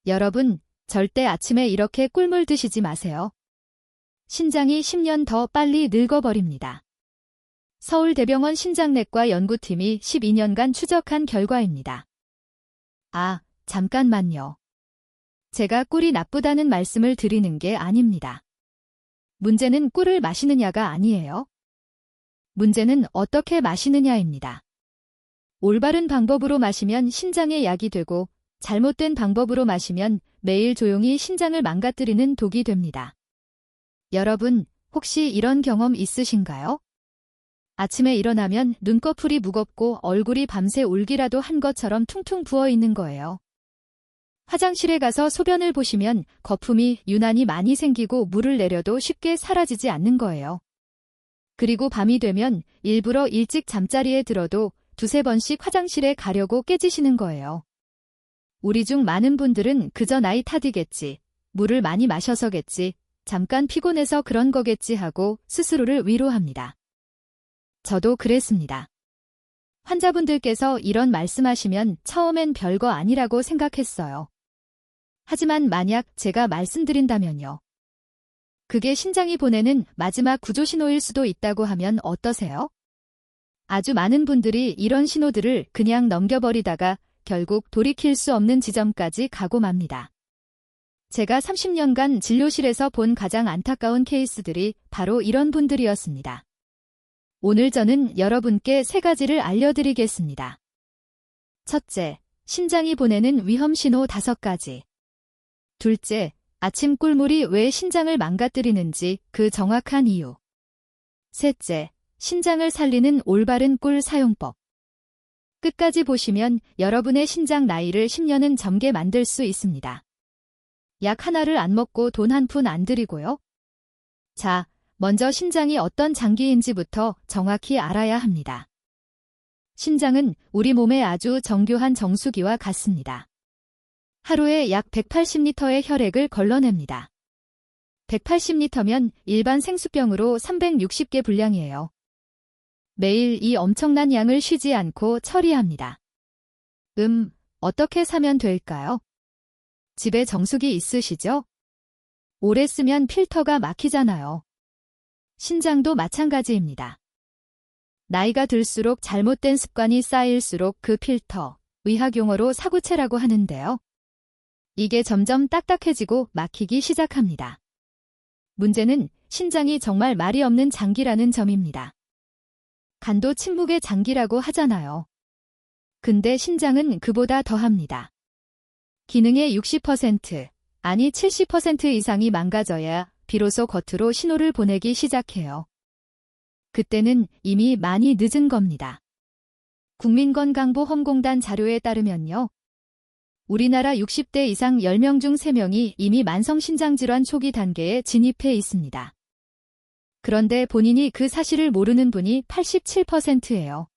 여러분, 절대 아침에 이렇게 꿀물 드시지 마세요. 신장이 10년 더 빨리 늙어버립니다. 서울대병원 신장내과 연구팀이 12년간 추적한 결과입니다. 아, 잠깐만요. 제가 꿀이 나쁘다는 말씀을 드리는 게 아닙니다. 문제는 꿀을 마시느냐가 아니에요. 문제는 어떻게 마시느냐입니다. 올바른 방법으로 마시면 신장에 약이 되고 잘못된 방법으로 마시면 매일 조용히 신장을 망가뜨리는 독이 됩니다. 여러분, 혹시 이런 경험 있으신가요? 아침에 일어나면 눈꺼풀이 무겁고 얼굴이 밤새 울기라도 한 것처럼 퉁퉁 부어 있는 거예요. 화장실에 가서 소변을 보시면 거품이 유난히 많이 생기고 물을 내려도 쉽게 사라지지 않는 거예요. 그리고 밤이 되면 일부러 일찍 잠자리에 들어도 두세 번씩 화장실에 가려고 깨지시는 거예요. 우리 중 많은 분들은 그저 나이 탓이겠지, 물을 많이 마셔서겠지, 잠깐 피곤해서 그런 거겠지 하고 스스로를 위로합니다. 저도 그랬습니다. 환자분들께서 이런 말씀하시면 처음엔 별거 아니라고 생각했어요. 하지만 만약 제가 말씀드린다면요. 그게 신장이 보내는 마지막 구조신호일 수도 있다고 하면 어떠세요? 아주 많은 분들이 이런 신호들을 그냥 넘겨버리다가 결국 돌이킬 수 없는 지점까지 가고 맙니다. 제가 30년간 진료실에서 본 가장 안타까운 케이스들이 바로 이런 분들이었습니다. 오늘 저는 여러분께 3가지를 알려드리겠습니다. 첫째, 신장이 보내는 위험신호 5가지. 둘째, 아침 꿀물이 왜 신장을 망가뜨리는지 그 정확한 이유. 셋째, 신장을 살리는 올바른 꿀 사용법. 끝까지 보시면 여러분의 신장 나이를 10년은 젊게 만들 수 있습니다. 약 하나를 안 먹고 돈 한 푼 안 들이고요. 자, 먼저 신장이 어떤 장기인지부터 정확히 알아야 합니다. 신장은 우리 몸의 아주 정교한 정수기와 같습니다. 하루에 약 180리터의 혈액을 걸러냅니다. 180리터면 일반 생수병으로 360개 분량이에요. 매일 이 엄청난 양을 쉬지 않고 처리합니다. 어떻게 사면 될까요? 집에 정수기 있으시죠? 오래 쓰면 필터가 막히잖아요. 신장도 마찬가지입니다. 나이가 들수록 잘못된 습관이 쌓일수록 그 필터, 의학용어로 사구체라고 하는데요. 이게 점점 딱딱해지고 막히기 시작합니다. 문제는 신장이 정말 말이 없는 장기라는 점입니다. 간도 침묵의 장기라고 하잖아요. 근데 신장은 그보다 더합니다. 기능의 60%, 아니 70% 이상이 망가져야 비로소 겉으로 신호를 보내기 시작해요. 그때는 이미 많이 늦은 겁니다. 국민건강보험공단 자료에 따르면요. 우리나라 60대 이상 10명 중 3명이 이미 만성신장질환 초기 단계에 진입해 있습니다. 그런데 본인이 그 사실을 모르는 분이 87%예요.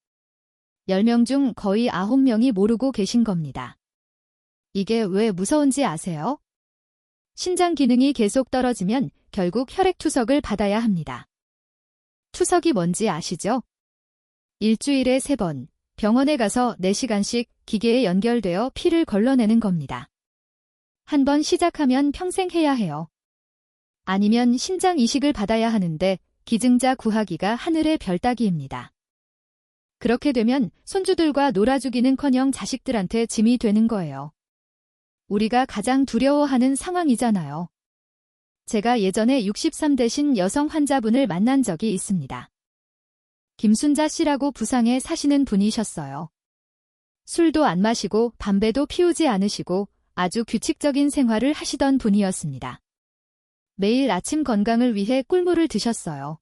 10명 중 거의 9명이 모르고 계신 겁니다. 이게 왜 무서운지 아세요? 신장 기능이 계속 떨어지면 결국 혈액투석을 받아야 합니다. 투석이 뭔지 아시죠? 일주일에 3번, 병원에 가서 4시간씩 기계에 연결되어 피를 걸러내는 겁니다. 한 번 시작하면 평생 해야 해요. 아니면 신장 이식을 받아야 하는데 기증자 구하기가 하늘의 별 따기입니다. 그렇게 되면 손주들과 놀아주기는커녕 자식들한테 짐이 되는 거예요. 우리가 가장 두려워하는 상황이잖아요. 제가 예전에 63되신 여성 환자분을 만난 적이 있습니다. 김순자 씨라고 부상에 사시는 분이셨어요. 술도 안 마시고 담배도 피우지 않으시고 아주 규칙적인 생활을 하시던 분이었습니다. 매일 아침 건강을 위해 꿀물을 드셨어요.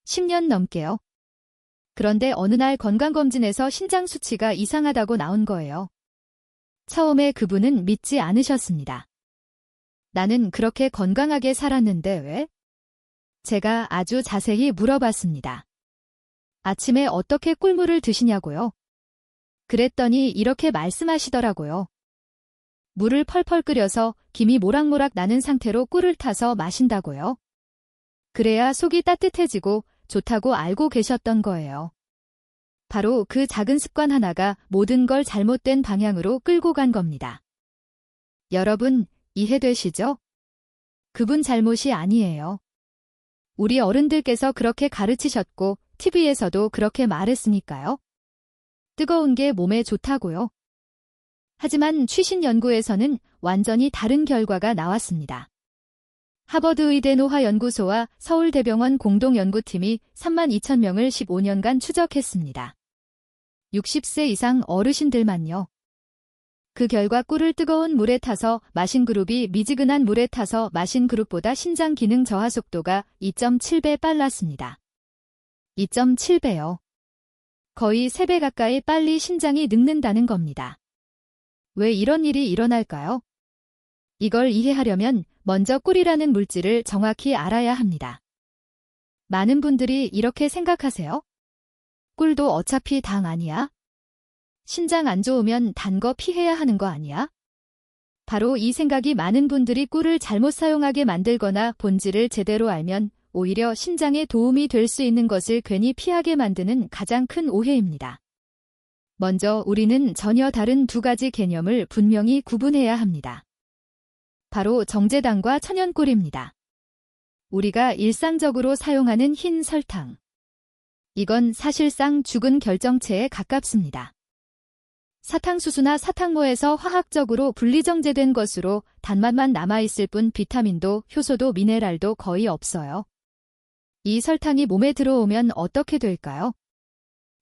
10년 넘게요. 그런데 어느 날 건강검진에서 신장 수치가 이상하다고 나온 거예요. 처음에 그분은 믿지 않으셨습니다. 나는 그렇게 건강하게 살았는데 왜? 제가 아주 자세히 물어봤습니다. 아침에 어떻게 꿀물을 드시냐고요? 그랬더니 이렇게 말씀하시더라고요. 물을 펄펄 끓여서 김이 모락모락 나는 상태로 꿀을 타서 마신다고요. 그래야 속이 따뜻해지고 좋다고 알고 계셨던 거예요. 바로 그 작은 습관 하나가 모든 걸 잘못된 방향으로 끌고 간 겁니다. 여러분, 이해되시죠? 그분 잘못이 아니에요. 우리 어른들께서 그렇게 가르치셨고 TV에서도 그렇게 말했으니까요. 뜨거운 게 몸에 좋다고요. 하지만 최신 연구에서는 완전히 다른 결과가 나왔습니다. 하버드 의대 노화연구소와 서울대병원 공동연구팀이 32,000명을 15년간 추적했습니다. 60세 이상 어르신들만요. 그 결과 꿀을 뜨거운 물에 타서 마신 그룹이 미지근한 물에 타서 마신 그룹보다 신장 기능 저하 속도가 2.7배 빨랐습니다. 2.7배요. 거의 3배 가까이 빨리 신장이 늙는다는 겁니다. 왜 이런 일이 일어날까요? 이걸 이해하려면 먼저 꿀이라는 물질을 정확히 알아야 합니다. 많은 분들이 이렇게 생각하세요. 꿀도 어차피 당 아니야? 신장 안 좋으면 단 거 피해야 하는 거 아니야? 바로 이 생각이 많은 분들이 꿀을 잘못 사용하게 만들거나 본질을 제대로 알면 오히려 신장에 도움이 될 수 있는 것을 괜히 피하게 만드는 가장 큰 오해입니다. 먼저 우리는 전혀 다른 두 가지 개념을 분명히 구분해야 합니다. 바로 정제당과 천연꿀입니다. 우리가 일상적으로 사용하는 흰 설탕. 이건 사실상 죽은 결정체에 가깝습니다. 사탕수수나 사탕모에서 화학적으로 분리정제된 것으로 단맛만 남아있을 뿐 비타민도 효소도 미네랄도 거의 없어요. 이 설탕이 몸에 들어오면 어떻게 될까요?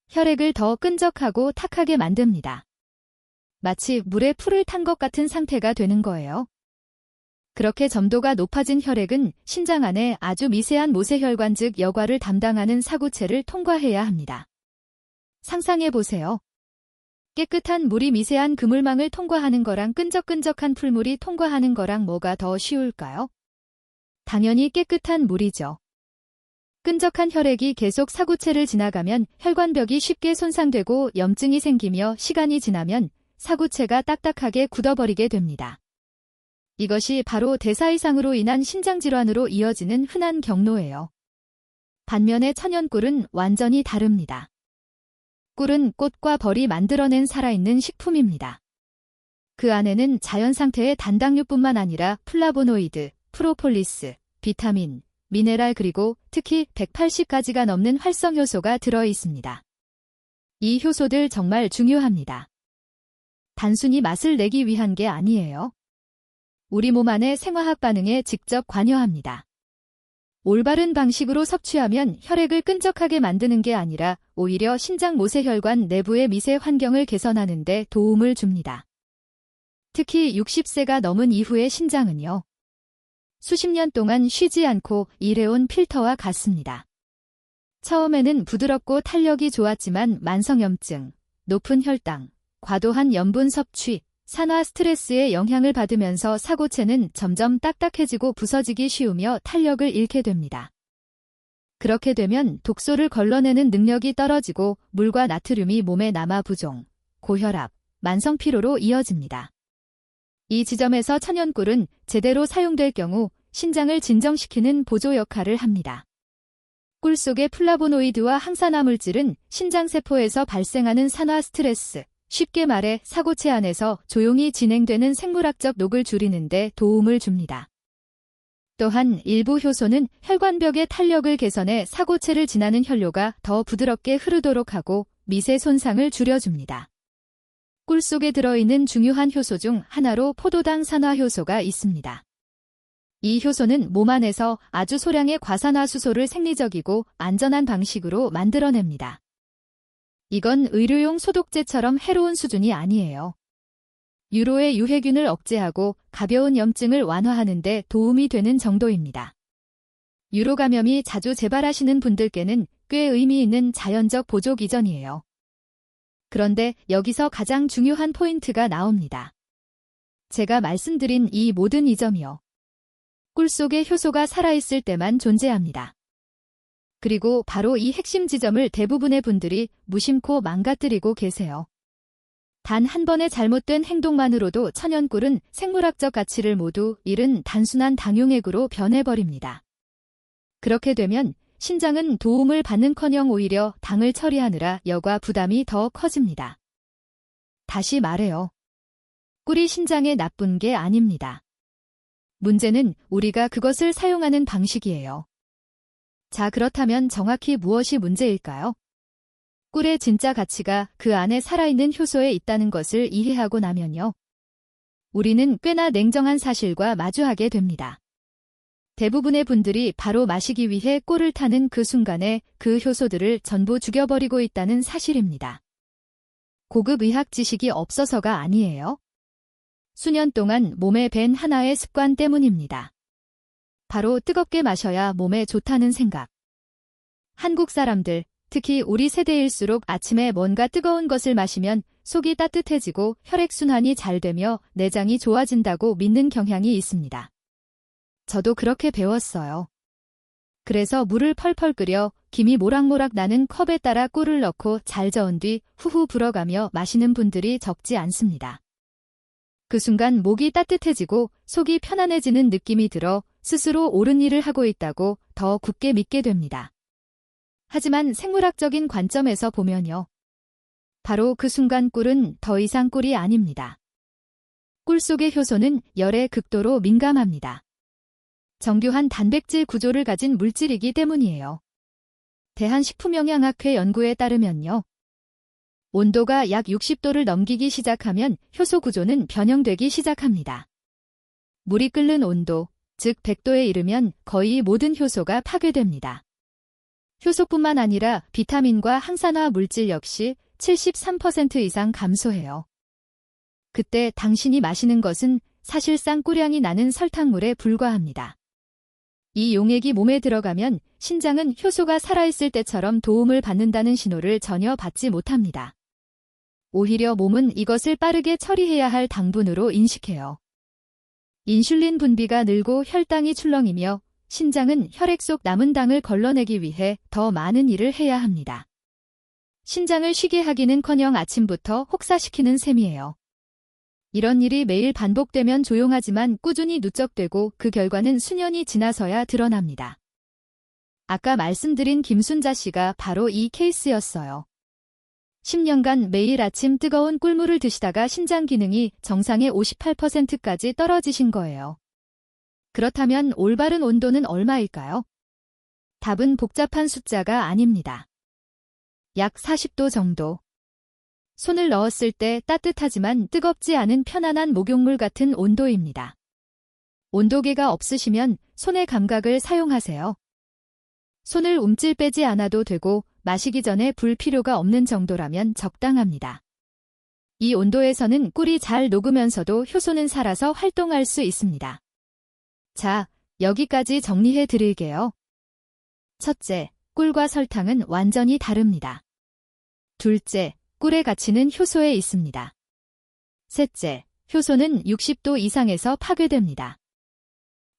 혈액을 더 끈적하고 탁하게 만듭니다. 마치 물에 풀을 탄 것 같은 상태가 되는 거예요. 그렇게 점도가 높아진 혈액은 신장 안에 아주 미세한 모세혈관 즉 여과를 담당하는 사구체를 통과해야 합니다. 상상해 보세요. 깨끗한 물이 미세한 그물망을 통과하는 거랑 끈적끈적한 풀물이 통과하는 거랑 뭐가 더 쉬울까요? 당연히 깨끗한 물이죠. 끈적한 혈액이 계속 사구체를 지나가면 혈관벽이 쉽게 손상되고 염증이 생기며 시간이 지나면 사구체가 딱딱하게 굳어버리게 됩니다. 이것이 바로 대사이상으로 인한 신장질환으로 이어지는 흔한 경로예요. 반면에 천연꿀은 완전히 다릅니다. 꿀은 꽃과 벌이 만들어낸 살아있는 식품입니다. 그 안에는 자연 상태의 단당류뿐만 아니라 플라보노이드, 프로폴리스, 비타민, 미네랄 그리고 특히 180가지가 넘는 활성효소가 들어있습니다. 이 효소들 정말 중요합니다. 단순히 맛을 내기 위한 게 아니에요. 우리 몸 안의 생화학 반응에 직접 관여합니다. 올바른 방식으로 섭취하면 혈액을 끈적하게 만드는 게 아니라 오히려 신장 모세혈관 내부의 미세 환경을 개선하는 데 도움을 줍니다. 특히 60세가 넘은 이후의 신장은요. 수십 년 동안 쉬지 않고 일해온 필터와 같습니다. 처음에는 부드럽고 탄력이 좋았지만 만성염증, 높은 혈당, 과도한 염분 섭취, 산화 스트레스의 영향을 받으면서 사고체는 점점 딱딱해지고 부서지기 쉬우며 탄력을 잃게 됩니다. 그렇게 되면 독소를 걸러내는 능력이 떨어지고 물과 나트륨이 몸에 남아 부종, 고혈압, 만성피로로 이어집니다. 이 지점에서 천연꿀은 제대로 사용될 경우 신장을 진정시키는 보조 역할을 합니다. 꿀 속의 플라보노이드와 항산화 물질은 신장세포에서 발생하는 산화 스트레스, 쉽게 말해 사고체 안에서 조용히 진행되는 생물학적 녹을 줄이는 데 도움을 줍니다. 또한 일부 효소는 혈관벽의 탄력을 개선해 사고체를 지나는 혈류가 더 부드럽게 흐르도록 하고 미세 손상을 줄여줍니다. 꿀 속에 들어있는 중요한 효소 중 하나로 포도당 산화효소가 있습니다. 이 효소는 몸 안에서 아주 소량의 과산화수소를 생리적이고 안전한 방식으로 만들어냅니다. 이건 의료용 소독제처럼 해로운 수준이 아니에요. 유로의 유해균을 억제하고 가벼운 염증을 완화하는 데 도움이 되는 정도입니다. 유로 감염이 자주 재발하시는 분들께는 꽤 의미 있는 자연적 보조 기전이에요. 그런데 여기서 가장 중요한 포인트가 나옵니다. 제가 말씀드린 이 모든 이 점이요. 꿀 속의 효소가 살아있을 때만 존재합니다. 그리고 바로 이 핵심 지점을 대부분의 분들이 무심코 망가뜨리고 계세요. 단 한 번의 잘못된 행동만으로도 천연꿀은 생물학적 가치를 모두 잃은 단순한 당용액으로 변해버립니다. 그렇게 되면 신장은 도움을 받는커녕 오히려 당을 처리하느라 여과 부담이 더 커집니다. 다시 말해요. 꿀이 신장에 나쁜 게 아닙니다. 문제는 우리가 그것을 사용하는 방식이에요. 자, 그렇다면 정확히 무엇이 문제일까요? 꿀의 진짜 가치가 그 안에 살아있는 효소에 있다는 것을 이해하고 나면요. 우리는 꽤나 냉정한 사실과 마주하게 됩니다. 대부분의 분들이 바로 마시기 위해 꿀을 타는 그 순간에 그 효소들을 전부 죽여버리고 있다는 사실입니다. 고급 의학 지식이 없어서가 아니에요. 수년 동안 몸에 밴 하나의 습관 때문입니다. 바로 뜨겁게 마셔야 몸에 좋다는 생각. 한국 사람들, 특히 우리 세대일수록 아침에 뭔가 뜨거운 것을 마시면 속이 따뜻해지고 혈액순환이 잘 되며 내장이 좋아진다고 믿는 경향이 있습니다. 저도 그렇게 배웠어요. 그래서 물을 펄펄 끓여 김이 모락모락 나는 컵에 따라 꿀을 넣고 잘 저은 뒤 후후 불어가며 마시는 분들이 적지 않습니다. 그 순간 목이 따뜻해지고 속이 편안해지는 느낌이 들어 스스로 옳은 일을 하고 있다고 더 굳게 믿게 됩니다. 하지만 생물학적인 관점에서 보면요. 바로 그 순간 꿀은 더 이상 꿀이 아닙니다. 꿀 속의 효소는 열에 극도로 민감합니다. 정교한 단백질 구조를 가진 물질이기 때문이에요. 대한식품영양학회 연구에 따르면요. 온도가 약 60도를 넘기기 시작하면 효소 구조는 변형되기 시작합니다. 물이 끓는 온도, 즉 100도에 이르면 거의 모든 효소가 파괴됩니다. 효소뿐만 아니라 비타민과 항산화 물질 역시 73% 이상 감소해요. 그때 당신이 마시는 것은 사실상 꿀향이 나는 설탕물에 불과합니다. 이 용액이 몸에 들어가면 신장은 효소가 살아있을 때처럼 도움을 받는다는 신호를 전혀 받지 못합니다. 오히려 몸은 이것을 빠르게 처리해야 할 당분으로 인식해요. 인슐린 분비가 늘고 혈당이 출렁이며 신장은 혈액 속 남은 당을 걸러내기 위해 더 많은 일을 해야 합니다. 신장을 쉬게 하기는커녕 아침부터 혹사시키는 셈이에요. 이런 일이 매일 반복되면 조용하지만 꾸준히 누적되고 그 결과는 수년이 지나서야 드러납니다. 아까 말씀드린 김순자 씨가 바로 이 케이스였어요. 10년간 매일 아침 뜨거운 꿀물을 드시다가 신장 기능이 정상의 58%까지 떨어지신 거예요. 그렇다면 올바른 온도는 얼마일까요? 답은 복잡한 숫자가 아닙니다. 약 40도 정도. 손을 넣었을 때 따뜻하지만 뜨겁지 않은 편안한 목욕물 같은 온도입니다. 온도계가 없으시면 손의 감각을 사용하세요. 손을 움찔 빼지 않아도 되고 마시기 전에 불 필요가 없는 정도라면 적당합니다. 이 온도에서는 꿀이 잘 녹으면서도 효소는 살아서 활동할 수 있습니다. 자, 여기까지 정리해 드릴게요. 첫째, 꿀과 설탕은 완전히 다릅니다. 둘째, 꿀의 가치는 효소에 있습니다. 셋째, 효소는 60도 이상에서 파괴됩니다.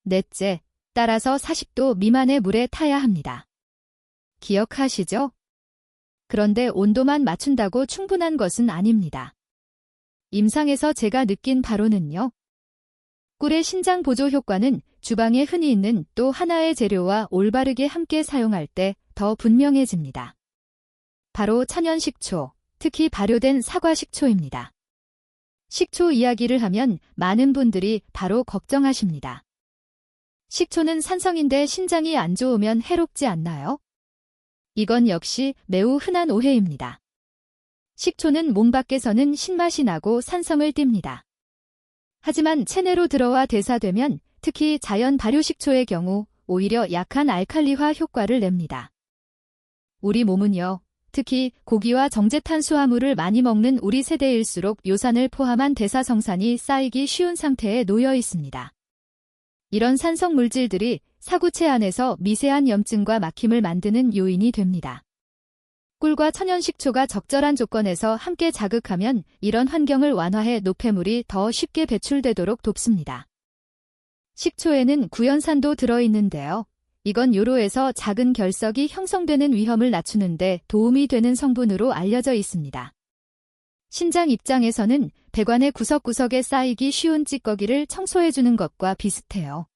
넷째, 따라서 40도 미만의 물에 타야 합니다. 기억하시죠? 그런데 온도만 맞춘다고 충분한 것은 아닙니다. 임상에서 제가 느낀 바로는요. 꿀의 신장 보조 효과는 주방에 흔히 있는 또 하나의 재료와 올바르게 함께 사용할 때 더 분명해집니다. 바로 천연 식초, 특히 발효된 사과 식초입니다. 식초 이야기를 하면 많은 분들이 바로 걱정하십니다. 식초는 산성인데 신장이 안 좋으면 해롭지 않나요? 이건 역시 매우 흔한 오해입니다. 식초는 몸 밖에서는 신맛이 나고 산성을 띱니다. 하지만 체내로 들어와 대사되면 특히 자연 발효식초의 경우 오히려 약한 알칼리화 효과를 냅니다. 우리 몸은요, 특히 고기와 정제탄수화물을 많이 먹는 우리 세대일수록 요산을 포함한 대사성산이 쌓이기 쉬운 상태에 놓여 있습니다. 이런 산성 물질들이 사구체 안에서 미세한 염증과 막힘을 만드는 요인이 됩니다. 꿀과 천연식초가 적절한 조건에서 함께 자극하면 이런 환경을 완화해 노폐물이 더 쉽게 배출되도록 돕습니다. 식초에는 구연산도 들어있는데요. 이건 요로에서 작은 결석이 형성되는 위험을 낮추는데 도움이 되는 성분으로 알려져 있습니다. 신장 입장에서는 배관의 구석구석에 쌓이기 쉬운 찌꺼기를 청소해주는 것과 비슷해요.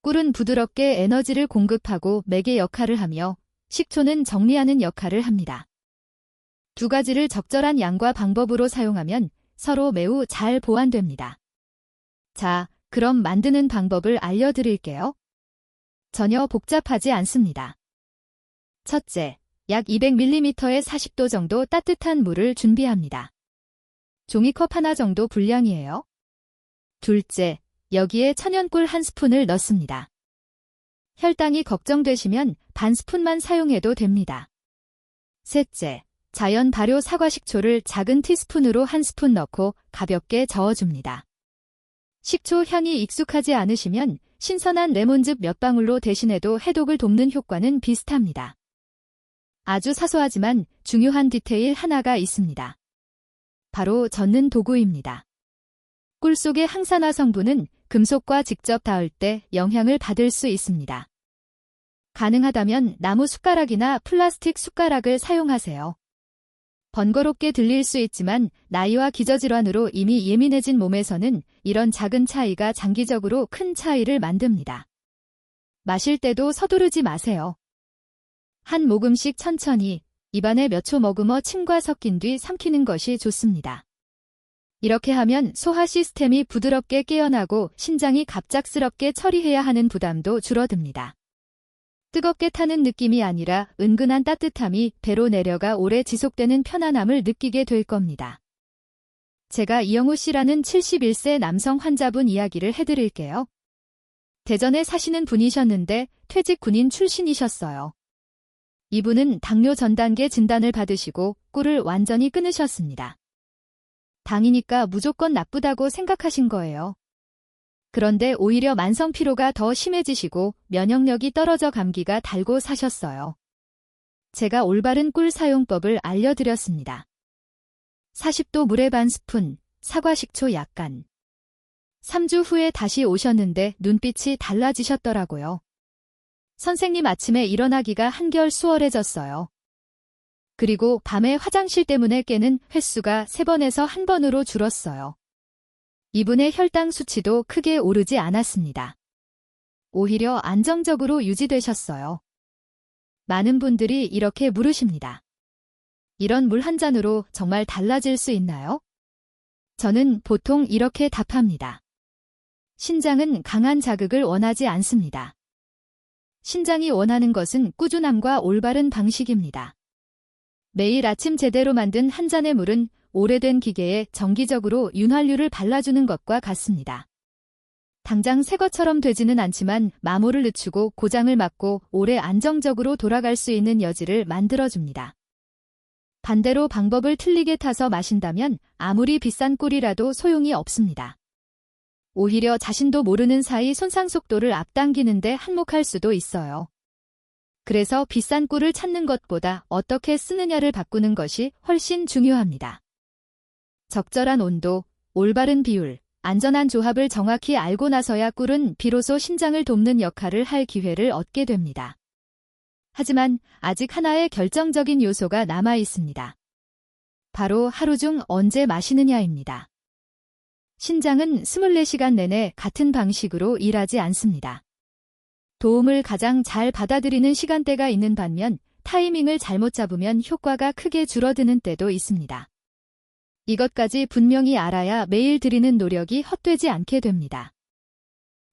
꿀은 부드럽게 에너지를 공급하고 맥의 역할을 하며 식초는 정리하는 역할을 합니다. 두 가지를 적절한 양과 방법으로 사용하면 서로 매우 잘 보완됩니다. 자, 그럼 만드는 방법을 알려드릴게요. 전혀 복잡하지 않습니다. 첫째, 약 200ml의 40도 정도 따뜻한 물을 준비합니다. 종이컵 하나 정도 분량이에요. 둘째, 여기에 천연꿀 1스푼을 넣습니다. 혈당이 걱정되시면 반 스푼만 사용해도 됩니다. 셋째, 자연 발효 사과 식초를 작은 티스푼으로 1스푼 넣고 가볍게 저어줍니다. 식초 향이 익숙하지 않으시면 신선한 레몬즙 몇 방울로 대신해도 해독을 돕는 효과는 비슷합니다. 아주 사소하지만 중요한 디테일 하나가 있습니다. 바로 젓는 도구입니다. 꿀 속의 항산화 성분은 금속과 직접 닿을 때 영향을 받을 수 있습니다. 가능하다면 나무 숟가락이나 플라스틱 숟가락을 사용하세요. 번거롭게 들릴 수 있지만 나이와 기저질환으로 이미 예민해진 몸에서는 이런 작은 차이가 장기적으로 큰 차이를 만듭니다. 마실 때도 서두르지 마세요. 한 모금씩 천천히 입안에 몇 초 머금어 침과 섞인 뒤 삼키는 것이 좋습니다. 이렇게 하면 소화 시스템이 부드럽게 깨어나고 신장이 갑작스럽게 처리해야 하는 부담도 줄어듭니다. 뜨겁게 타는 느낌이 아니라 은근한 따뜻함이 배로 내려가 오래 지속되는 편안함을 느끼게 될 겁니다. 제가 이영우 씨라는 71세 남성 환자분 이야기를 해드릴게요. 대전에 사시는 분이셨는데 퇴직 군인 출신이셨어요. 이분은 당뇨 전 단계 진단을 받으시고 꿀을 완전히 끊으셨습니다. 당이니까 무조건 나쁘다고 생각하신 거예요. 그런데 오히려 만성 피로가 더 심해지시고 면역력이 떨어져 감기가 달고 사셨어요. 제가 올바른 꿀 사용법을 알려드렸습니다. 40도 물에 반 스푼, 사과 식초 약간. 3주 후에 다시 오셨는데 눈빛이 달라지셨더라고요. 선생님 아침에 일어나기가 한결 수월해졌어요. 그리고 밤에 화장실 때문에 깨는 횟수가 3번에서 1번으로 줄었어요. 이분의 혈당 수치도 크게 오르지 않았습니다. 오히려 안정적으로 유지되셨어요. 많은 분들이 이렇게 물으십니다. 이런 물 한 잔으로 정말 달라질 수 있나요? 저는 보통 이렇게 답합니다. 신장은 강한 자극을 원하지 않습니다. 신장이 원하는 것은 꾸준함과 올바른 방식입니다. 매일 아침 제대로 만든 한 잔의 물은 오래된 기계에 정기적으로 윤활유를 발라주는 것과 같습니다. 당장 새 것처럼 되지는 않지만 마모를 늦추고 고장을 막고 오래 안정적으로 돌아갈 수 있는 여지를 만들어줍니다. 반대로 방법을 틀리게 타서 마신다면 아무리 비싼 꿀이라도 소용이 없습니다. 오히려 자신도 모르는 사이 손상 속도를 앞당기는데 한몫할 수도 있어요. 그래서 비싼 꿀을 찾는 것보다 어떻게 쓰느냐를 바꾸는 것이 훨씬 중요합니다. 적절한 온도, 올바른 비율, 안전한 조합을 정확히 알고 나서야 꿀은 비로소 신장을 돕는 역할을 할 기회를 얻게 됩니다. 하지만 아직 하나의 결정적인 요소가 남아 있습니다. 바로 하루 중 언제 마시느냐입니다. 신장은 24시간 내내 같은 방식으로 일하지 않습니다. 도움을 가장 잘 받아들이는 시간대가 있는 반면 타이밍을 잘못 잡으면 효과가 크게 줄어드는 때도 있습니다. 이것까지 분명히 알아야 매일 드리는 노력이 헛되지 않게 됩니다.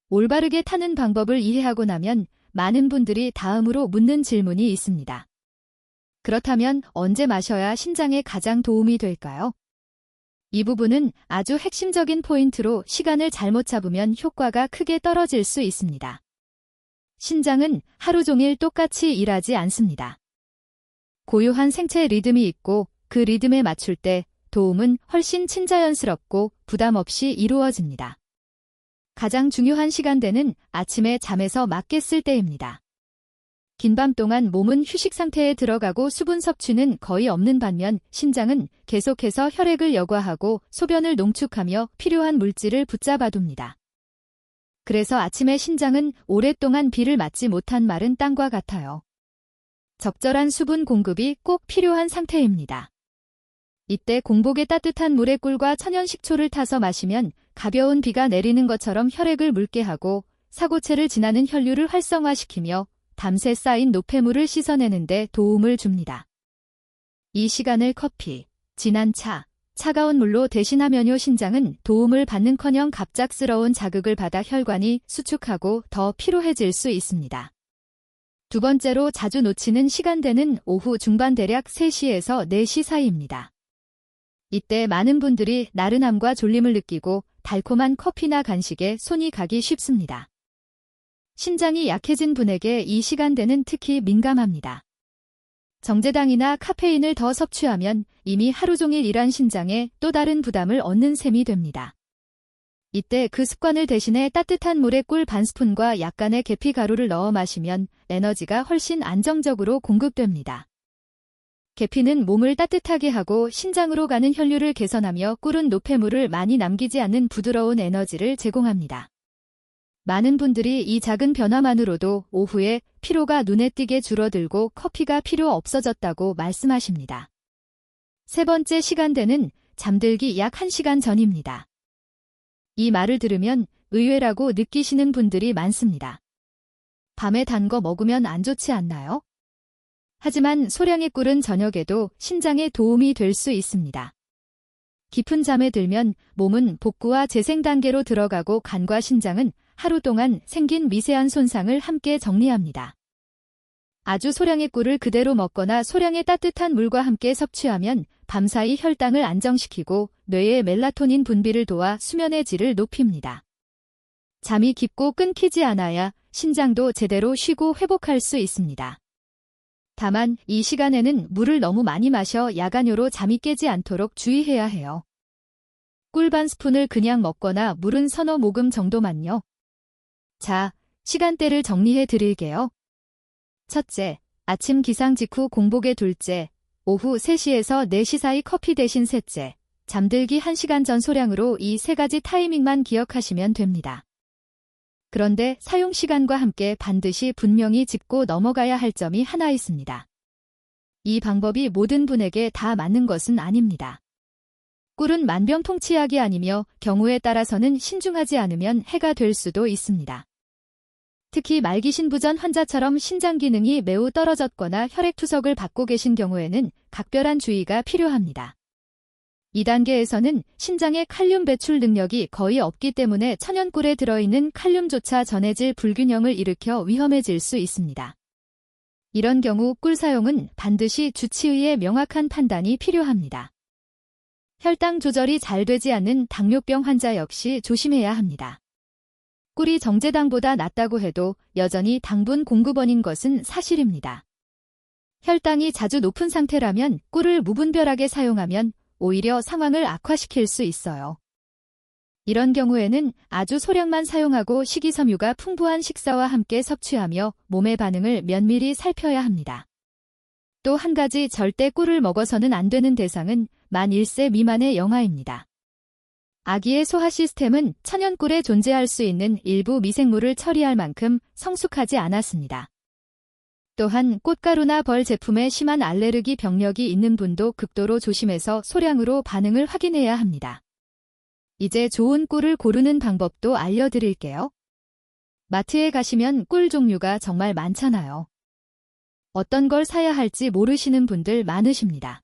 올바르게 타는 방법을 이해하고 나면 많은 분들이 다음으로 묻는 질문이 있습니다. 그렇다면 언제 마셔야 신장에 가장 도움이 될까요? 이 부분은 아주 핵심적인 포인트로 시간을 잘못 잡으면 효과가 크게 떨어질 수 있습니다. 신장은 하루 종일 똑같이 일하지 않습니다. 고유한 생체 리듬이 있고 그 리듬에 맞출 때 도움은 훨씬 친자연스럽고 부담 없이 이루어집니다. 가장 중요한 시간대는 아침에 잠에서 막 깼을 때입니다. 긴 밤 동안 몸은 휴식 상태에 들어가고 수분 섭취는 거의 없는 반면 신장은 계속해서 혈액을 여과하고 소변을 농축하며 필요한 물질을 붙잡아둡니다. 그래서 아침에 신장은 오랫동안 비를 맞지 못한 마른 땅과 같아요. 적절한 수분 공급이 꼭 필요한 상태입니다. 이때 공복에 따뜻한 물에 꿀과 천연 식초를 타서 마시면 가벼운 비가 내리는 것처럼 혈액을 묽게 하고 사고체를 지나는 혈류를 활성화시키며 밤새 쌓인 노폐물을 씻어내는 데 도움을 줍니다. 이 시간을 커피, 진한 차, 차가운 물로 대신하면요 신장은 도움을 받는커녕 갑작스러운 자극을 받아 혈관이 수축하고 더 피로해질 수 있습니다. 두 번째로 자주 놓치는 시간대는 오후 중반 대략 3시에서 4시 사이입니다. 이때 많은 분들이 나른함과 졸림을 느끼고 달콤한 커피나 간식에 손이 가기 쉽습니다. 신장이 약해진 분에게 이 시간대는 특히 민감합니다. 정제당이나 카페인을 더 섭취하면 이미 하루 종일 일한 신장에 또 다른 부담을 얻는 셈이 됩니다. 이때 그 습관을 대신해 따뜻한 물에 꿀 반 스푼과 약간의 계피 가루를 넣어 마시면 에너지가 훨씬 안정적으로 공급됩니다. 계피는 몸을 따뜻하게 하고 신장으로 가는 혈류를 개선하며 꿀은 노폐물을 많이 남기지 않는 부드러운 에너지를 제공합니다. 많은 분들이 이 작은 변화만으로도 오후에 피로가 눈에 띄게 줄어들고 커피가 필요 없어졌다고 말씀하십니다. 세 번째 시간대는 잠들기 약 1시간 전입니다. 이 말을 들으면 의외라고 느끼시는 분들이 많습니다. 밤에 단 거 먹으면 안 좋지 않나요? 하지만 소량의 꿀은 저녁에도 신장에 도움이 될 수 있습니다. 깊은 잠에 들면 몸은 복구와 재생 단계로 들어가고 간과 신장은 하루 동안 생긴 미세한 손상을 함께 정리합니다. 아주 소량의 꿀을 그대로 먹거나 소량의 따뜻한 물과 함께 섭취하면 밤사이 혈당을 안정시키고 뇌의 멜라토닌 분비를 도와 수면의 질을 높입니다. 잠이 깊고 끊기지 않아야 신장도 제대로 쉬고 회복할 수 있습니다. 다만 이 시간에는 물을 너무 많이 마셔 야간요로 잠이 깨지 않도록 주의해야 해요. 꿀 반 스푼을 그냥 먹거나 물은 서너 모금 정도만요. 자, 시간대를 정리해 드릴게요. 첫째, 아침 기상 직후 공복에 둘째, 오후 3시에서 4시 사이 커피 대신 셋째, 잠들기 1시간 전 소량으로 이 세 가지 타이밍만 기억하시면 됩니다. 그런데 사용 시간과 함께 반드시 분명히 짚고 넘어가야 할 점이 하나 있습니다. 이 방법이 모든 분에게 다 맞는 것은 아닙니다. 꿀은 만병통치약이 아니며 경우에 따라서는 신중하지 않으면 해가 될 수도 있습니다. 특히 말기신부전 환자처럼 신장 기능이 매우 떨어졌거나 혈액투석을 받고 계신 경우에는 각별한 주의가 필요합니다. 2단계에서는 신장의 칼륨 배출 능력이 거의 없기 때문에 천연꿀에 들어있는 칼륨조차 전해질 불균형을 일으켜 위험해질 수 있습니다. 이런 경우 꿀 사용은 반드시 주치의의 명확한 판단이 필요합니다. 혈당 조절이 잘 되지 않는 당뇨병 환자 역시 조심해야 합니다. 꿀이 정제당보다 낫다고 해도 여전히 당분 공급원인 것은 사실입니다. 혈당이 자주 높은 상태라면 꿀을 무분별하게 사용하면 오히려 상황을 악화시킬 수 있어요. 이런 경우에는 아주 소량만 사용하고 식이섬유가 풍부한 식사와 함께 섭취하며 몸의 반응을 면밀히 살펴야 합니다. 또 한 가지 절대 꿀을 먹어서는 안 되는 대상은 만 1세 미만의 영아입니다. 아기의 소화 시스템은 천연꿀에 존재할 수 있는 일부 미생물을 처리할 만큼 성숙하지 않았습니다. 또한 꽃가루나 벌 제품에 심한 알레르기 병력이 있는 분도 극도로 조심해서 소량으로 반응을 확인해야 합니다. 이제 좋은 꿀을 고르는 방법도 알려드릴게요. 마트에 가시면 꿀 종류가 정말 많잖아요. 어떤 걸 사야 할지 모르시는 분들 많으십니다.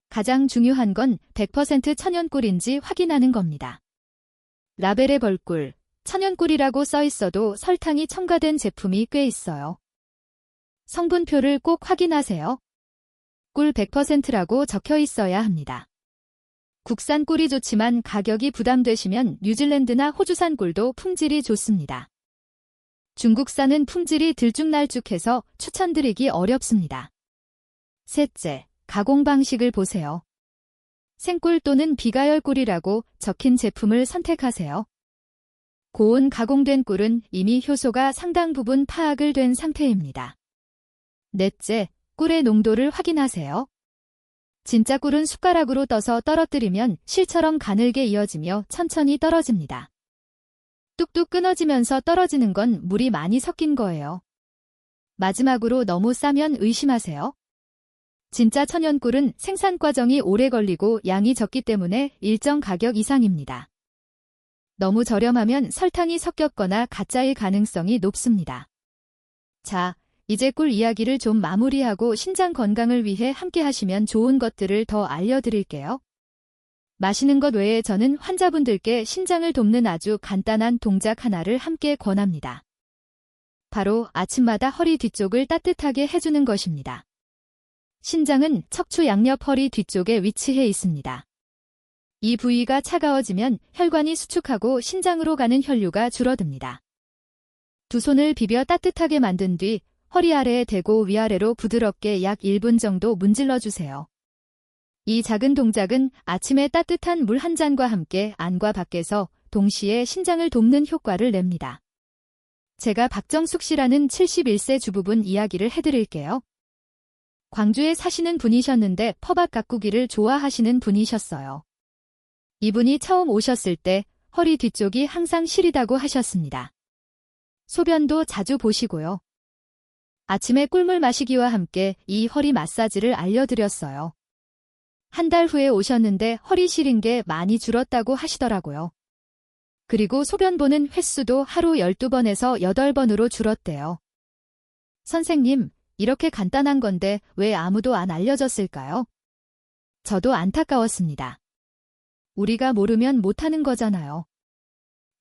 가장 중요한 건 100% 천연꿀인지 확인하는 겁니다. 라벨에 벌꿀, 천연꿀이라고 써 있어도 설탕이 첨가된 제품이 꽤 있어요. 성분표를 꼭 확인하세요. 꿀 100%라고 적혀 있어야 합니다. 국산 꿀이 좋지만 가격이 부담되시면 뉴질랜드나 호주산 꿀도 품질이 좋습니다. 중국산은 품질이 들쭉날쭉해서 추천드리기 어렵습니다. 셋째, 가공 방식을 보세요. 생꿀 또는 비가열 꿀이라고 적힌 제품을 선택하세요. 고온 가공된 꿀은 이미 효소가 상당 부분 파악을 된 상태입니다. 넷째, 꿀의 농도를 확인하세요. 진짜 꿀은 숟가락으로 떠서 떨어뜨리면 실처럼 가늘게 이어지며 천천히 떨어집니다. 뚝뚝 끊어지면서 떨어지는 건 물이 많이 섞인 거예요. 마지막으로 너무 싸면 의심하세요. 진짜 천연꿀은 생산 과정이 오래 걸리고 양이 적기 때문에 일정 가격 이상입니다. 너무 저렴하면 설탕이 섞였거나 가짜일 가능성이 높습니다. 자, 이제 꿀 이야기를 좀 마무리하고 신장 건강을 위해 함께 하시면 좋은 것들을 더 알려드릴게요. 마시는 것 외에 저는 환자분들께 신장을 돕는 아주 간단한 동작 하나를 함께 권합니다. 바로 아침마다 허리 뒤쪽을 따뜻하게 해주는 것입니다. 신장은 척추 양옆 허리 뒤쪽에 위치해 있습니다. 이 부위가 차가워지면 혈관이 수축하고 신장으로 가는 혈류가 줄어듭니다. 두 손을 비벼 따뜻하게 만든 뒤 허리 아래에 대고 위아래로 부드럽게 약 1분 정도 문질러 주세요. 이 작은 동작은 아침에 따뜻한 물 한 잔과 함께 안과 밖에서 동시에 신장을 돕는 효과를 냅니다. 제가 박정숙 씨라는 71세 주부분 이야기를 해드릴게요. 광주에 사시는 분이셨는데 펍앞 가꾸기를 좋아하시는 분이셨어요. 이분이 처음 오셨을 때 허리 뒤쪽이 항상 시리다고 하셨습니다. 소변도 자주 보시고요. 아침에 꿀물 마시기와 함께 이 허리 마사지를 알려드렸어요. 한 달 후에 오셨는데 허리 시린 게 많이 줄었다고 하시더라고요. 그리고 소변 보는 횟수도 하루 12번에서 8번으로 줄었대요. 선생님, 이렇게 간단한 건데 왜 아무도 안 알려줬을까요? 저도 안타까웠습니다. 우리가 모르면 못하는 거잖아요.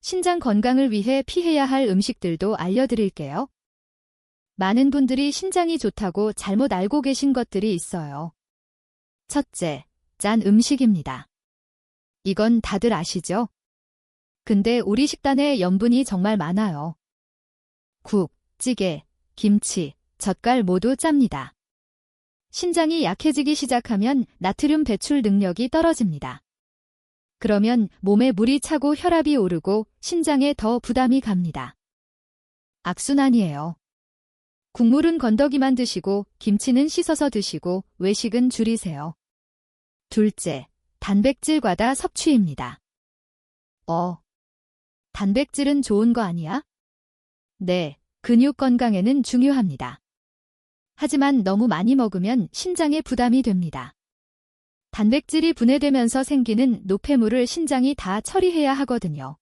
신장 건강을 위해 피해야 할 음식들도 알려드릴게요. 많은 분들이 신장이 좋다고 잘못 알고 계신 것들이 있어요. 첫째, 짠 음식입니다. 이건 다들 아시죠? 근데 우리 식단에 염분이 정말 많아요. 국, 찌개, 김치, 젓갈 모두 짭니다. 신장이 약해지기 시작하면 나트륨 배출 능력이 떨어집니다. 그러면 몸에 물이 차고 혈압이 오르고 신장에 더 부담이 갑니다. 악순환이에요. 국물은 건더기만 드시고 김치는 씻어서 드시고 외식은 줄이세요. 둘째, 단백질 과다 섭취입니다. 단백질은 좋은 거 아니야? 네, 근육 건강에는 중요합니다. 하지만 너무 많이 먹으면 신장에 부담이 됩니다. 단백질이 분해되면서 생기는 노폐물을 신장이 다 처리해야 하거든요.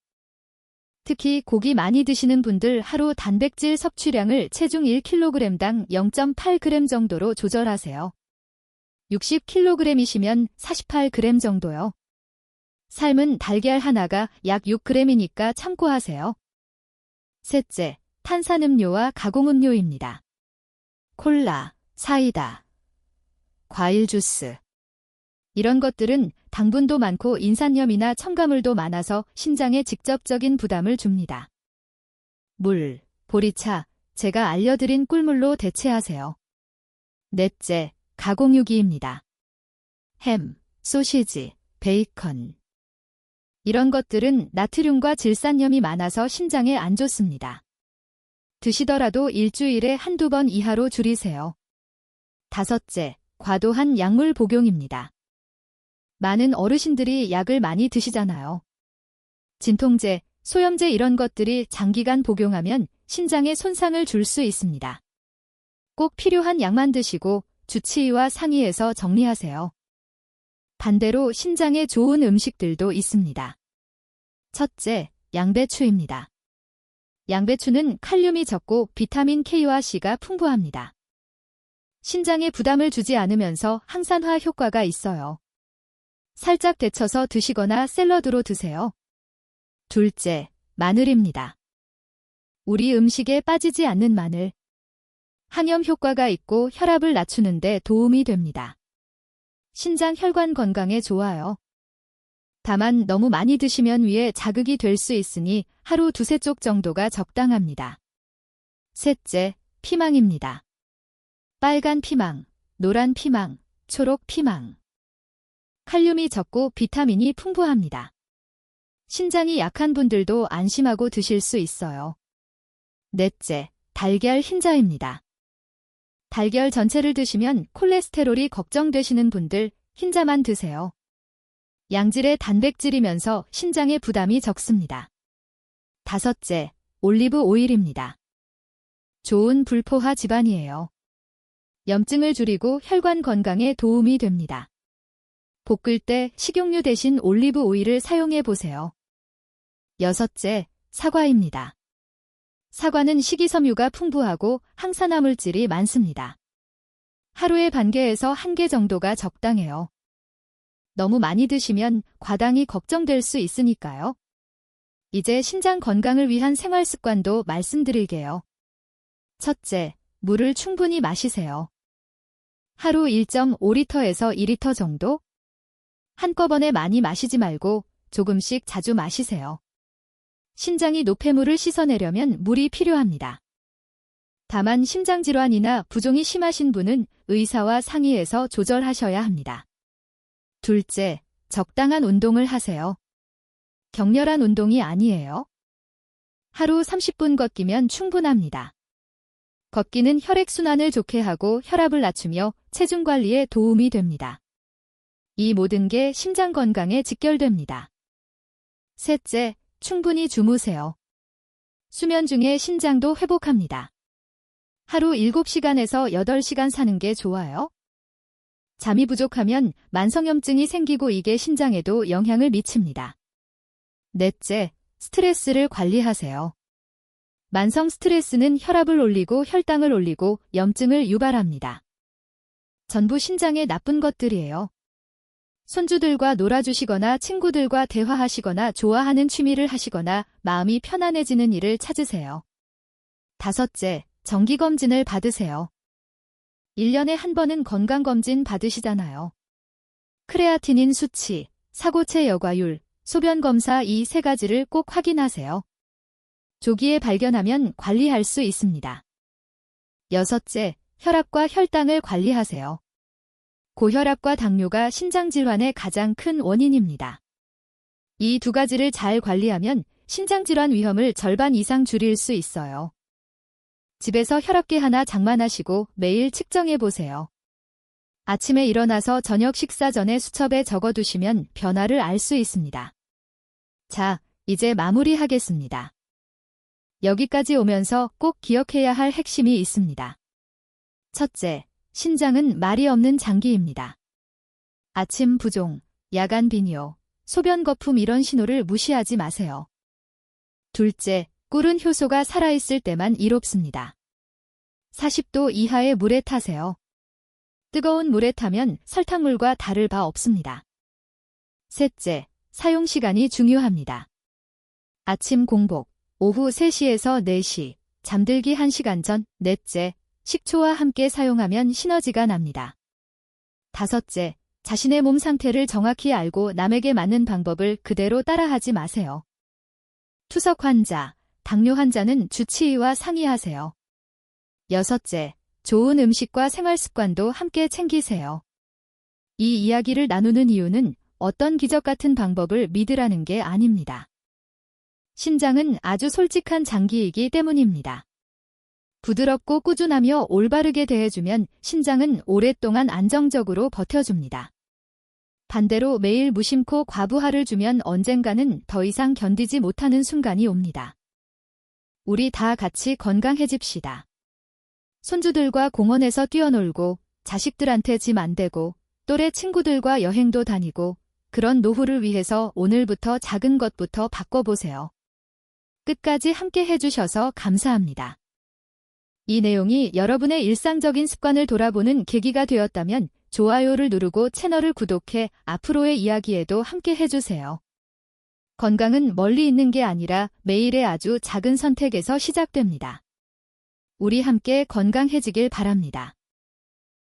특히 고기 많이 드시는 분들 하루 단백질 섭취량을 체중 1kg당 0.8g 정도로 조절하세요. 60kg이시면 48g 정도요. 삶은 달걀 하나가 약 6g이니까 참고하세요. 셋째, 탄산음료와 가공음료입니다. 콜라, 사이다, 과일 주스. 이런 것들은 당분도 많고 인산염이나 첨가물도 많아서 신장에 직접적인 부담을 줍니다. 물, 보리차, 제가 알려드린 꿀물로 대체하세요. 넷째, 가공유기입니다. 햄, 소시지, 베이컨. 이런 것들은 나트륨과 질산염이 많아서 신장에 안 좋습니다. 드시더라도 일주일에 한두 번 이하로 줄이세요. 다섯째, 과도한 약물 복용입니다. 많은 어르신들이 약을 많이 드시잖아요. 진통제, 소염제 이런 것들이 장기간 복용하면 신장에 손상을 줄 수 있습니다. 꼭 필요한 약만 드시고 주치의와 상의해서 정리하세요. 반대로 신장에 좋은 음식들도 있습니다. 첫째, 양배추입니다. 양배추는 칼륨이 적고 비타민 K와 C가 풍부합니다. 신장에 부담을 주지 않으면서 항산화 효과가 있어요. 살짝 데쳐서 드시거나 샐러드로 드세요. 둘째, 마늘입니다. 우리 음식에 빠지지 않는 마늘. 항염 효과가 있고 혈압을 낮추는 데 도움이 됩니다. 신장 혈관 건강에 좋아요. 다만 너무 많이 드시면 위에 자극이 될 수 있으니 하루 두세 쪽 정도가 적당합니다. 셋째, 피망입니다. 빨간 피망, 노란 피망, 초록 피망. 칼륨이 적고 비타민이 풍부합니다. 신장이 약한 분들도 안심하고 드실 수 있어요. 넷째, 달걀 흰자입니다. 달걀 전체를 드시면 콜레스테롤이 걱정되시는 분들 흰자만 드세요. 양질의 단백질이면서 신장에 부담이 적습니다. 다섯째, 올리브 오일입니다. 좋은 불포화 지반이에요. 염증을 줄이고 혈관 건강에 도움이 됩니다. 볶을 때 식용유 대신 올리브 오일을 사용해 보세요. 여섯째, 사과입니다. 사과는 식이섬유가 풍부하고 항산화 물질이 많습니다. 하루에 반 개에서 한 개 정도가 적당해요. 너무 많이 드시면 과당이 걱정될 수 있으니까요. 이제 신장 건강을 위한 생활 습관도 말씀드릴게요. 첫째, 물을 충분히 마시세요. 하루 1.5리터에서 2리터 정도? 한꺼번에 많이 마시지 말고 조금씩 자주 마시세요. 신장이 노폐물을 씻어내려면 물이 필요합니다. 다만 심장질환이나 부종이 심하신 분은 의사와 상의해서 조절하셔야 합니다. 둘째, 적당한 운동을 하세요. 격렬한 운동이 아니에요. 하루 30분 걷기면 충분합니다. 걷기는 혈액순환을 좋게 하고 혈압을 낮추며 체중 관리에 도움이 됩니다. 이 모든 게 심장 건강에 직결됩니다. 셋째, 충분히 주무세요. 수면 중에 신장도 회복합니다. 하루 7시간에서 8시간 사는 게 좋아요. 잠이 부족하면 만성염증이 생기고 이게 신장에도 영향을 미칩니다. 넷째, 스트레스를 관리하세요. 만성 스트레스는 혈압을 올리고 혈당을 올리고 염증을 유발합니다. 전부 신장에 나쁜 것들이에요. 손주들과 놀아주시거나 친구들과 대화하시거나 좋아하는 취미를 하시거나 마음이 편안해지는 일을 찾으세요. 다섯째, 정기검진을 받으세요. 1년에 한 번은 건강검진 받으시잖아요. 크레아티닌 수치, 사고체 여과율, 소변검사 이 세 가지를 꼭 확인하세요. 조기에 발견하면 관리할 수 있습니다. 여섯째, 혈압과 혈당을 관리하세요. 고혈압과 당뇨가 신장질환의 가장 큰 원인입니다. 이 두 가지를 잘 관리하면 신장질환 위험을 절반 이상 줄일 수 있어요. 집에서 혈압계 하나 장만하시고 매일 측정해보세요. 아침에 일어나서 저녁 식사 전에 수첩에 적어두시면 변화를 알 수 있습니다. 자, 이제 마무리하겠습니다. 여기까지 오면서 꼭 기억해야 할 핵심이 있습니다. 첫째, 신장은 말이 없는 장기입니다. 아침 부종, 야간 빈뇨, 소변 거품 이런 신호를 무시하지 마세요. 둘째, 꿀은 효소가 살아있을 때만 이롭습니다. 40도 이하의 물에 타세요. 뜨거운 물에 타면 설탕물과 다를 바 없습니다. 셋째, 사용 시간이 중요합니다. 아침 공복, 오후 3시에서 4시, 잠들기 1시간 전. 넷째, 식초와 함께 사용하면 시너지가 납니다. 다섯째, 자신의 몸 상태를 정확히 알고 남에게 맞는 방법을 그대로 따라하지 마세요. 투석 환자, 당뇨 환자는 주치의와 상의하세요. 여섯째, 좋은 음식과 생활 습관도 함께 챙기세요. 이 이야기를 나누는 이유는 어떤 기적 같은 방법을 믿으라는 게 아닙니다. 신장은 아주 솔직한 장기이기 때문입니다. 부드럽고 꾸준하며 올바르게 대해주면 신장은 오랫동안 안정적으로 버텨줍니다. 반대로 매일 무심코 과부하를 주면 언젠가는 더 이상 견디지 못하는 순간이 옵니다. 우리 다 같이 건강해집시다. 손주들과 공원에서 뛰어놀고 자식들한테 짐 안 되고 또래 친구들과 여행도 다니고 그런 노후를 위해서 오늘부터 작은 것부터 바꿔보세요. 끝까지 함께 해주셔서 감사합니다. 이 내용이 여러분의 일상적인 습관을 돌아보는 계기가 되었다면 좋아요를 누르고 채널을 구독해 앞으로의 이야기에도 함께 해주세요. 건강은 멀리 있는 게 아니라 매일의 아주 작은 선택에서 시작됩니다. 우리 함께 건강해지길 바랍니다.